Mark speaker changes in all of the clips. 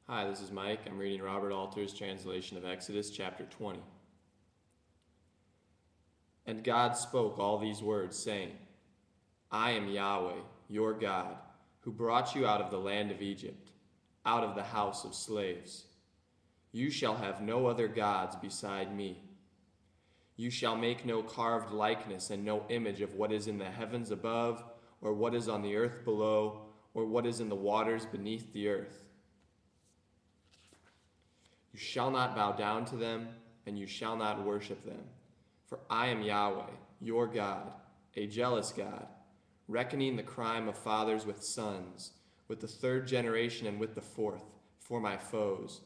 Speaker 1: Hi, this is Mike. I'm reading Robert Alter's translation of Exodus chapter 20. And God spoke all these words, saying, I am Yahweh, your God, who brought you out of the land of Egypt, out of the house of slaves. You shall have no other gods beside me. You shall make no carved likeness and no image of what is in the heavens above, or what is on the earth below, or what is in the waters beneath the earth. You shall not bow down to them, and you shall not worship them. For I am Yahweh, your God, a jealous God, reckoning the crime of fathers with sons, with the third generation and with the fourth, for my foes,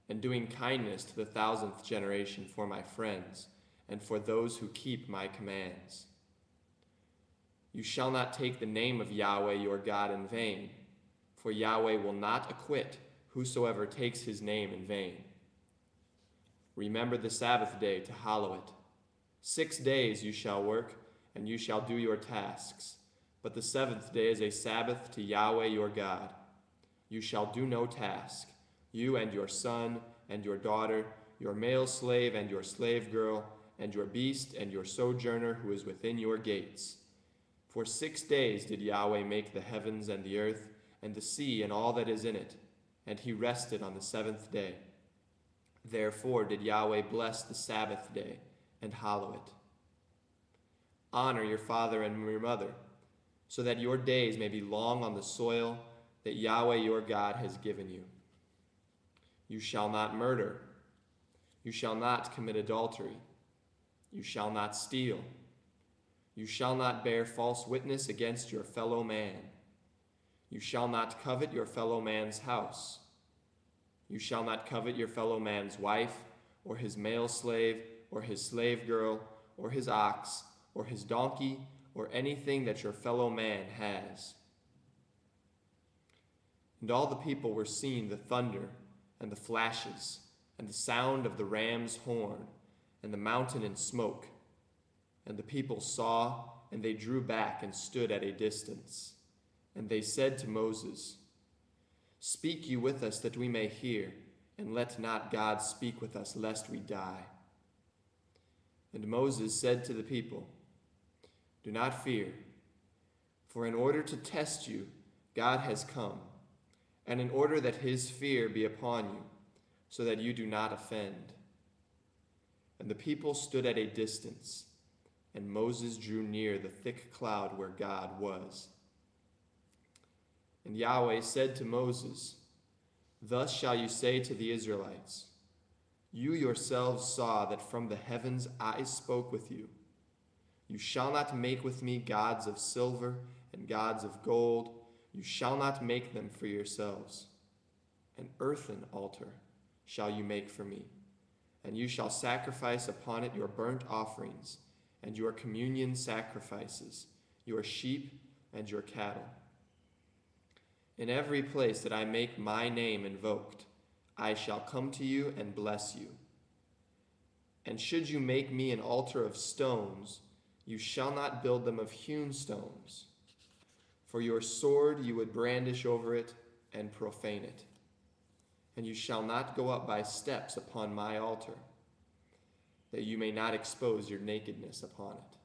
Speaker 1: and doing kindness to the 1,000th generation for my friends, and for those who keep my commands. You shall not take the name of Yahweh your God in vain, for Yahweh will not acquit whosoever takes his name in vain. Remember the Sabbath day to hallow it. 6 days you shall work, and you shall do your tasks. But the seventh day is a Sabbath to Yahweh your God. You shall do no task, you and your son and your daughter, your male slave and your slave girl, and your beast and your sojourner who is within your gates. For 6 days did Yahweh make the heavens and the earth, and the sea and all that is in it, and he rested on the seventh day. Therefore did Yahweh bless the Sabbath day and hallow it. Honor your father and your mother, so that your days may be long on the soil that Yahweh your God has given you. You shall not murder. You shall not commit adultery. You shall not steal. You shall not bear false witness against your fellow man. You shall not covet your fellow man's house. You shall not covet your fellow man's wife, or his male slave, or his slave girl, or his ox, or his donkey, or anything that your fellow man has. And all the people were seeing the thunder, and the flashes, and the sound of the ram's horn, and the mountain in smoke. And the people saw, and they drew back and stood at a distance. And they said to Moses, Speak you with us that we may hear, and let not God speak with us lest we die. And Moses said to the people, Do not fear, for in order to test you, God has come, and in order that his fear be upon you, so that you do not offend. And the people stood at a distance, and Moses drew near the thick cloud where God was. And Yahweh said to Moses, Thus shall you say to the Israelites, You yourselves saw that from the heavens I spoke with you. You shall not make with me gods of silver and gods of gold. You shall not make them for yourselves. An earthen altar shall you make for me, and you shall sacrifice upon it your burnt offerings and your communion sacrifices, your sheep and your cattle. In every place that I make my name invoked, I shall come to you and bless you. And should you make me an altar of stones, you shall not build them of hewn stones. For your sword you would brandish over it and profane it. And you shall not go up by steps upon my altar, that you may not expose your nakedness upon it.